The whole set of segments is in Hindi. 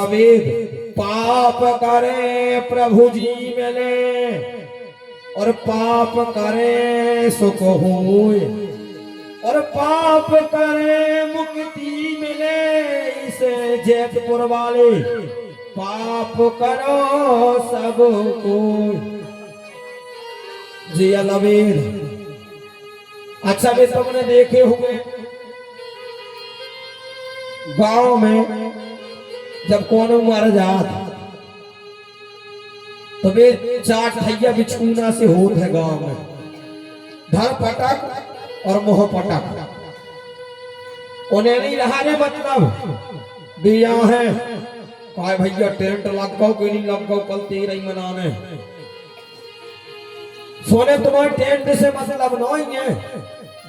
वेद, पाप करे प्रभु जी मिले और पाप करे सुख होए, और पाप करे मुक्ति मिले। इसे जैतपुर वाले पाप करो सब कोई। जी अलवेद। अच्छा भी तुमने देखे हुए गांव में जब कौन मर जात तो वे चार ठैया बिछूना से होत है गांव में, धर पटक और मोह पटक। उन्हें नहीं रहा रे मतलब दिया है कहा भैया टेंट लग गो कि नहीं लग गो, कल तेरा ही मनाने। सोने तुम्हारे टेंट से मतलब नहीं है,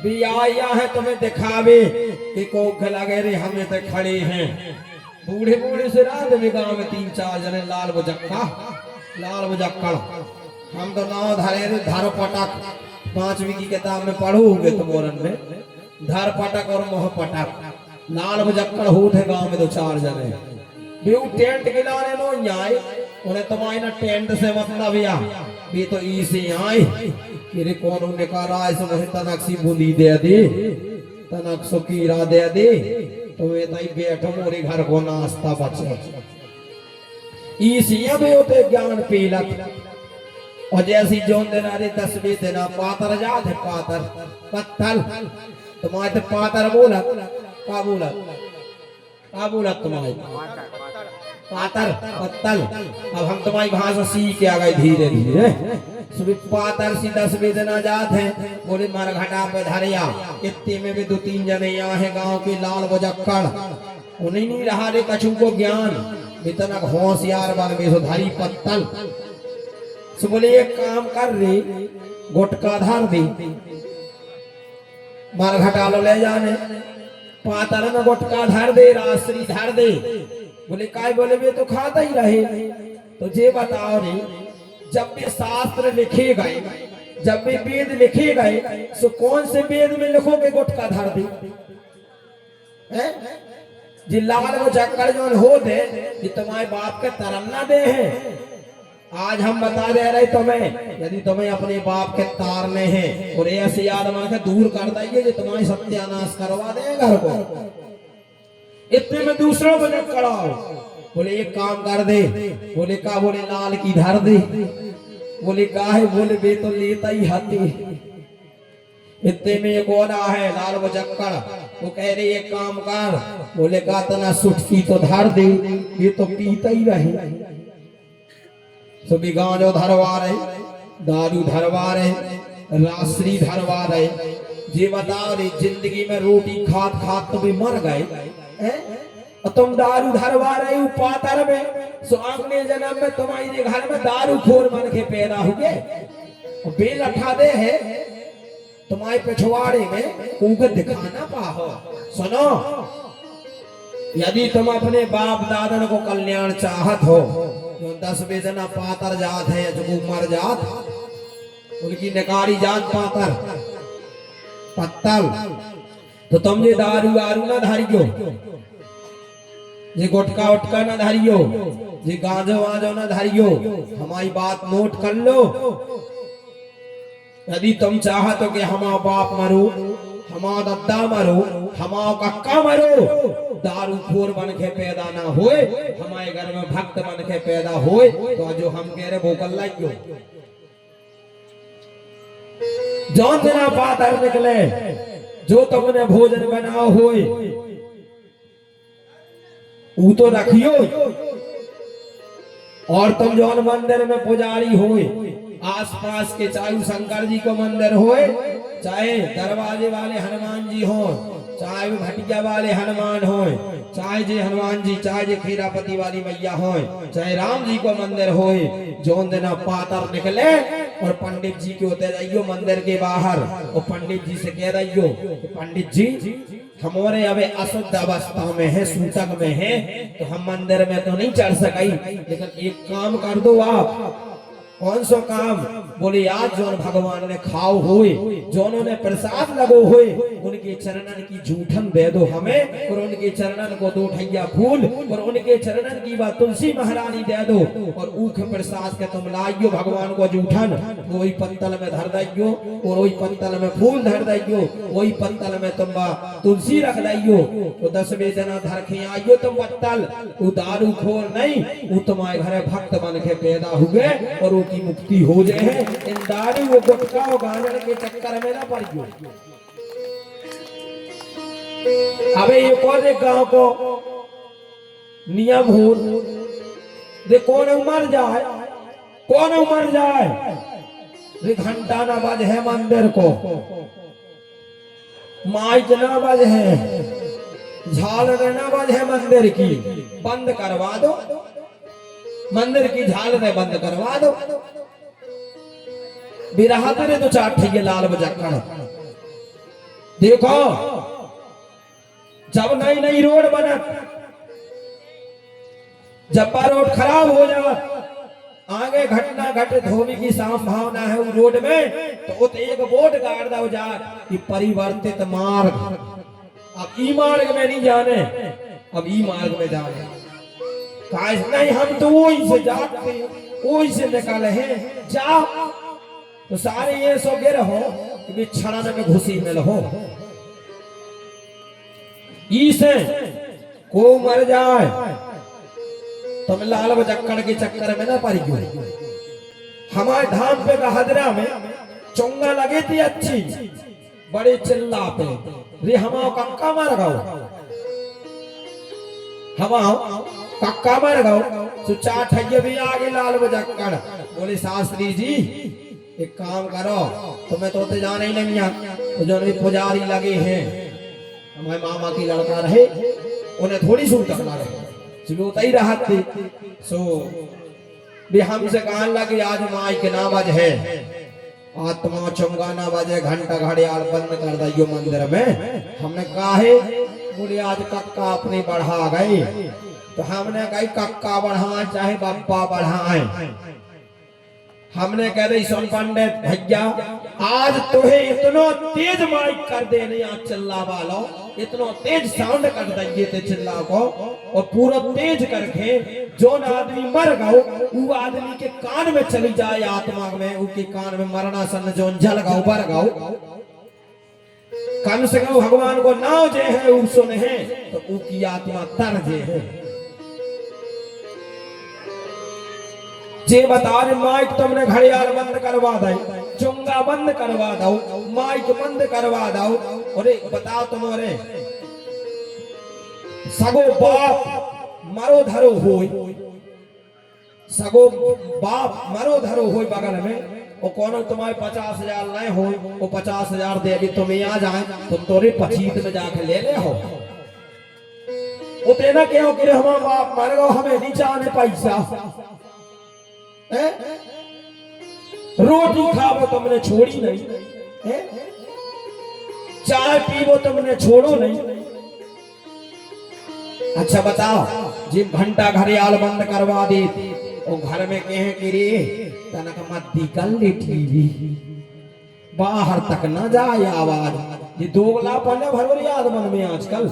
भी आया है तुम्हें दिखावे कि कोख लगे रे हमें तो खड़े हैं। बूढ़े बूढ़े से रात में गांव में 3-4 जने लाल बुजक्कड़ हम तो नाव धरे रे धर पटक। 5वीं की किताब में पढ़ोगे तुम मोरन में, धर पटक और मोह पटक लाल बुजक्कड़ होत है गांव में 2-4 जने। बेऊ टेंट गिलाने नो न्याय उन्हें तुम्हारी ना टेंट से मतलब या भी तो इसे आए कि रे कौन निकाला ऐसे वही तनक सी बूंदी दे दे, तनक सुकीरा दे दे, तो वे तई बैठो मोरे घर को नाश्ता बचे। इसी भी होते ज्ञान पीलक। और जैसी जोन देना रे 10 देना पातर जात है, पातर पत्थल तुम्हारे तो पातर बोला का बोला तुम्हारे पातर पत्तल। अब हम तुम्हारी भाषा सीख के आ गए धीरे धीरे। पातर सी 10 देना जात है, बोले मार घाटा पे धरिया। इतने में भी 2-3 जने यहाँ है गांव के लाल बुजक्कड़। उन्हें नहीं रहा रे कछु को ज्ञान, इतना होशियार बन गए सो धारी पत्तल। सो बोले एक काम कर रे गुटका धर दे, मार घटा लो ले जाने। पातर में गुटका धर दे, रासरी धर दे। बोले काय बोले वे तो खाता ही रहे। तो जे बताओ रे जब भी शास्त्र लिखे गए, जब भी वेद लिखे गए, तो कौन से वेद में लिखोगे गुटका धर दे? जी लाल बुजक्कड़ जो हो दे कि तुम्हारे बाप के तरन्ना दे हैं। आज हम बता दे रहे तुम्हें, यदि तुम्हें अपने बाप के तारने हैं और ऐसे याद मान के दूर कर देंगे जो तुम्हारी सत्यानाश करवा दे घर को। इतने में दूसरों को जब कराओ, बोले एक काम कर दे। बोले का? बोले लाल की धर दे। बोले का है? बोले वे तो लेता ही हाथी। इतने में एक और है लाल बुजक्कड़, वो कह रहे एक काम कर। बोले का? तना सुटकी तो धर दे, ये तो पीता ही रहे। सभी गांजो धरवा रहे, दारू धरवा रहे, रासरी धरवा रहे। ये बताओ रे जिंदगी में रोटी खात खात तो भी मर गए, और तुम दारू धरवा रहे हो पातर में। सो अगले जन्म में तुम्हारे घर में दारू खोर बन के पैदा हुए, बेल अठा दे है तुम्हारे पिछवाड़े में कुगत दिखाना पाहो। सुनो, यदि तुम अपने बाप दादन को कल्याण चाहत हो, जो 10 बेदना पातर जात है जो मर जात, उनकी निकारी जात पातर पत्तल, तो तुम ये दारू वारू ना धरियो, ये गुटका उटका ना धरियो, ये गांजो वांजो ना धरियो। हमारी बात नोट कर लो। यदि तुम चाहत हो कि हमारा बाप मरो, हमारा दद्दा मरो, हमारा कक्का मरो, दारू खोर बन के पैदा ना होए, हमारे घर में भक्त बन के पैदा होए, तो जो हम कह रहे वो कर लाइयो। जौन जना पातर निकले, जो तुमने भोजन बनाओ होए वो तो रखियो। और तुम जौन मंदिर में पुजारी होए, आसपास के चाहे शंकर जी को मंदिर होए, चाहे दरवाजे वाले हनुमान जी हो, चाहे भटिया वाले हनुमान हो, चाहे जे हनुमान जी, चाहे जे खीरापति वाली मैया हो, चाहे राम जी को मंदिर होए, जौन दिन पातर निकले और पंडित जी के होते जाइयो मंदिर के बाहर, और पंडित जी से कह रहियो पंडित जी हमारे अब अशुद्ध अवस्था में है, सूतक में है, तो हम मंदिर में तो नहीं चढ़ सकाई, लेकिन एक काम कर दो आप, कौन सो काम? बोले आज जोन भगवान ने खाओ हुए, जोनों ने प्रसाद लगो हुए, उनके चरणन की जूठन दे दो हमें, और उनके चरणन को 2 ठैया फूल, और उनके चरणन की बात तुलसी महारानी दे दो, और ऊख प्रसाद के तुम लाइयो भगवान को जूठन, वही पत्तल में धर दियो, और वही पत्तल में फूल धर दियो, वही पत्तल में तुम तुलसी रख दियो, तो 10वें जना धर के आइयो तुम पत्तल, वो दारू खोर नहीं, वो तुम्हारे घरे भक्त बन के पैदा हुए और की मुक्ति हो जाए। इन दारू वो गुटखा और गांजर के चक्कर में ना पड़ियो। अबे ये कौन एक गांव को नियम हो दे, कौन मर जाए, कौन मर जाए, घंटा ना बज है मंदिर को, माइक ना बज है, झालर ना बज है मंदिर की, बंद करवा दो मंदिर की झालरें, बंद करवा दो। बिरहा तेरे 2-4 ठैये लाल बजक्कड़। देखो जब नई नई रोड बना, जब रोड खराब हो जाए, आगे घटना घटित होने की संभावना है उस रोड में, तो एक बोर्ड गाड़ दो जा कि परिवर्तित मार्ग, अब ई मार्ग में नहीं जाने, अब ई मार्ग में जाने। नहीं हम तो वही से जाते, वही से निकाले हैं, जाओ तो सारे ये सो गिर हो कि छड़ाने में घुसी में हो, इसे को मर जाए तुम लाल बजक्कड़ के चक्कर में ना पड़ी। हमारे धाम पे बहादरा में चोंगा लगे थी अच्छी, बड़े चिल्ला पे रे हमाओ कक्का मर गो, हमाओ कक्का मर गो, तो 4 ठैये भी आगे लाल बजक्कड़। बोले शास्त्री जी एक काम करो, तुम्हें तो जाने ही नहीं है, तो जो भी पुजारी लगे हैं, हमारे मामा की लड़का रहे, उन्हें थोड़ी सूट करना रहे, चिलोता ही रहा थी। सो भी हमसे कहने लगे आज माई के ना बज है, आत्मा चुंगा ना बजे, घंटा घड़ियाल बंद कर दियो मंदिर में। हमने कहा है, बोले आज कक्का अपनी बढ़ा गई, तो हमने कही कक्का बढ़ाए चाहे बप्पा बढ़ाए, हमने कह दी सुन पंडित भैया आज तुम्हें इतना तेज माइक कर देने, आज चिल्ला वालो इतना तेज साउंड कर देंगे ते चिल्ला को, और पूरा तेज करके जो आदमी मर गओ वो आदमी के कान में चली जाए, आत्मा में उसके कान में मरना सन जो जल गओ बर गओ, कम से कम भगवान को नाव जे है वो सुन है, तो उसकी आत्मा तर जे है। जे बता रहे माइक तुमने घड़ियाल बंद करवा दे, चुंगा बंद करवा दो, माइक बंद करवा दो, और बताओ तुम्हारे सगो बाप मरो धरो हो, सगो बाप मरो धरो हो बगल में, और कौन तुम्हारे 50,000 नहीं हो, वो 50,000 दे भी तुम्हें आ जाए, तुम तोरे पचीत में जाके ले ले हो, उतना क्यों कि हमारा बाप मर गो हमें नहीं चाहने पैसा, रोटी खाओ तुमने छोड़ी नहीं, चाय पीवो तुमने छोड़ो नहीं। अच्छा बताओ जिन घंटा घड़ियाल बंद करवा दी, और घर में कहे कि रे तनक मत निकल ले टीवी, बाहर तक ना जाए आवाज, ये दोगला पन्ने भरोरी आदमन में आजकल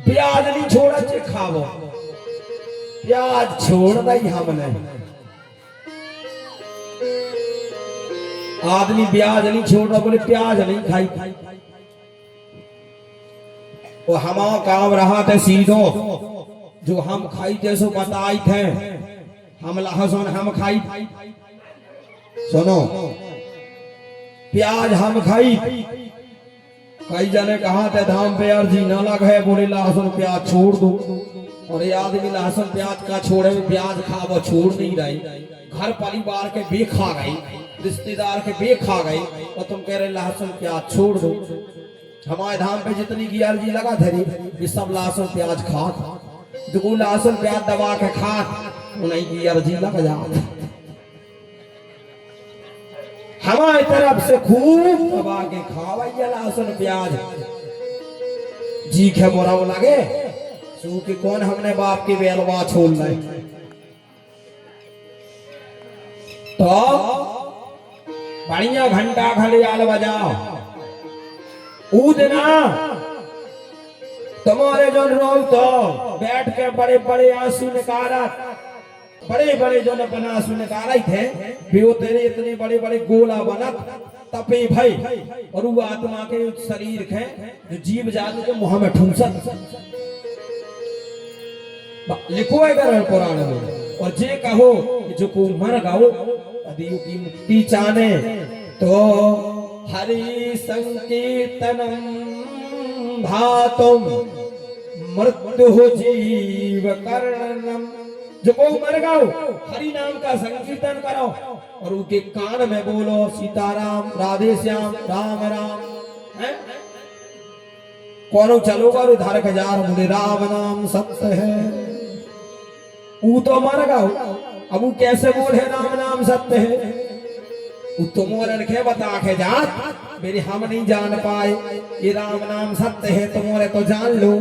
प्याज नहीं छोड़ा चे खाओ, प्याज छोड़ दई हमने, आदमी प्याज नहीं छोड़ रहा, बोले प्याज नहीं खाई, वो हमारा काम रहा था सीधो, जो हम खाई थे सो बताई थे, हम लहसुन हम खाई, सुनो प्याज हम खाई, कई जने कहा थे धाम पे अर्जी न लग है, बोले लहसुन प्याज छोड़ दो, और ये आदमी लहसुन प्याज का छोड़े प्याज खा वो छोड़ नहीं रही, घर परिवार के बे खा गई, रिश्तेदार के बे खा गई, और तुम कह रहे लहसुन प्याज छोड़ दो। हमारे धाम पे जितनी की अर्जी लगा थे ये सब लहसुन प्याज खा, जो लहसुन प्याज दबा के खा उन्हीं की अर्जी लग जाती। हमारी तरफ से खूब दबा के खावा लहसुन प्याज, जी के मोरा लगे सू के कौन हमने बाप की बेलवा छोड़ रहे, तो बढ़िया घंटा घड़ियाल बजाओ ऊदना तुम्हारे जो रो तो बैठ के बड़े बड़े आंसू निकारत बड़े बड़े जो अपना आंसू निकाल थे भी वो तेरे इतने बड़े बड़े गोला बनत तपे भाई और वो आत्मा के शरीर के जो जीव जात के मुंह में ठूंसत लिखो है गरुड़ पुराण में। और जे कहो जो को मर गाओ अदियो की मुक्ति चाने तो हरि संकीर्तनम भातुम मृत्यु जीव करणम। जो को मर गाओ हरि नाम का संकीर्तन करो और उनके कान में बोलो सीताराम राधे श्याम राम राम है कौन चलोगा उधार हजार बोले राम नाम सत्य है। वो तो मर गाओ अब वो कैसे बोले राम नाम सत्य है वो तो मोर रखे बता के जात मेरे हम नहीं जान पाए ये राम नाम सत्य है तुम्हारे तो जान लो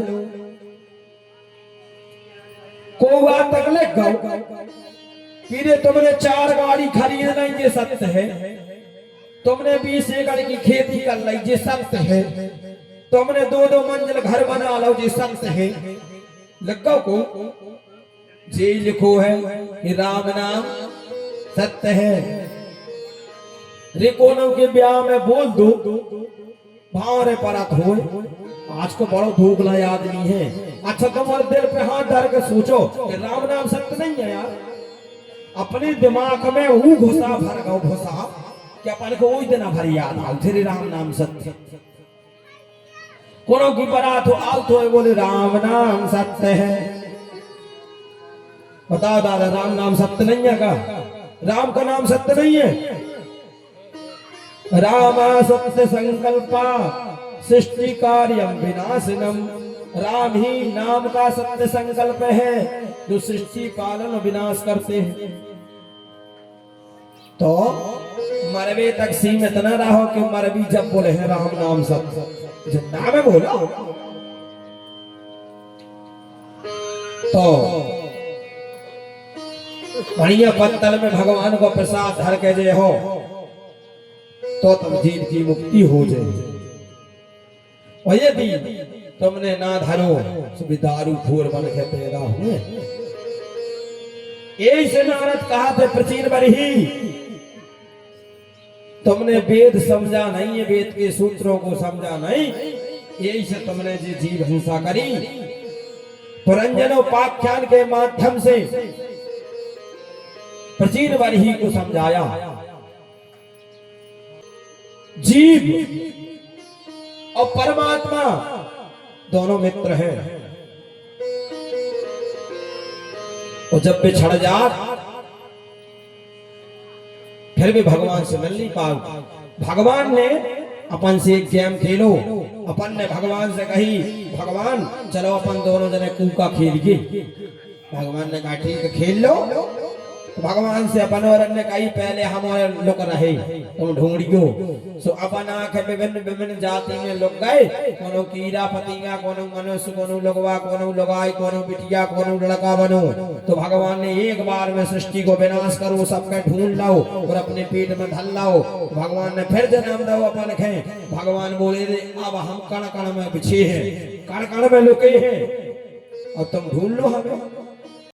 को बात तक ले गौ फिर तुमने 4 गाड़ी खरीद ली ये सत्य है तुमने 20 एकड़ की खेती कर ली ये सत्य है तुमने 2-2 मंजिल घर बना लो ये सत्य है लगो को जे लिखो है कि राम नाम सत्य है। रे कोनों के ब्याह में बोल दो भावरे परत हो आज को बड़ो भूखला आदमी है। अच्छा तुम्हारे दिल पे हाथ धर के सोचो कि राम नाम सत्य नहीं है यार अपने दिमाग में वो घुसा भर गो घुसा कि अपन को वही देना भर याद आओ तेरे राम नाम सत्य कोनों की बारात हो आओ तो बोले राम नाम सत्य है। बताओ दादा राम नाम सत्य नहीं है का राम का नाम सत्य नहीं है। रामा सत्य संकल्पा सृष्टि कार्यम विनाशनम राम ही नाम का सत्य संकल्प है जो सृष्टि पालन विनाश करते हैं। तो मरवे तक सीमित न रहो कि मरवी जब बोले हैं राम नाम सत्य जितना में बोला तो बढ़िया पत्तल में भगवान को प्रसाद धर के जे हो तो तुम जीव की मुक्ति हो जाए। और यदि तुमने ना धरो तो दारू खोर बन के पैदा हुए। यही से नारद कहा थे प्राचीन बरही तुमने वेद समझा नहीं है वेद के सूत्रों को समझा नहीं यही से तुमने जी जीव हिंसा करी। पुरंजनोपाख्यान के माध्यम से प्राचीन बरही को समझाया जीव और परमात्मा दोनों मित्र हैं और जब बिछड़ जा फिर भी भगवान से मिल नहीं पाओ। भगवान ने अपन से एक गेम खेलो अपन ने भगवान से कही भगवान चलो अपन दोनों जने कूका खेलिए। भगवान ने कहा ठीक है खेल लो। तो भगवान से अपन और ने कही पहले हम लोग रहे तुम ढूंढियो सो अपन आंख विभिन्न विभिन्न जाति में लोग गए कोनो कीड़ा पतिंगा कोनो मनुष्य कोनो लोगवा कोनो लोगाई कोनो बिटिया कोनो लड़का बनो। तो भगवान ने एक बार में सृष्टि को विनाश करो सबके ढूंढ लाओ और अपने पेट में धल लाओ। भगवान ने फिर जन्म दो अपन खे। भगवान बोले रे अब हम कण कण में बिछे हैं कण कण में लुके हैं और तुम ढूंढ लो हमें।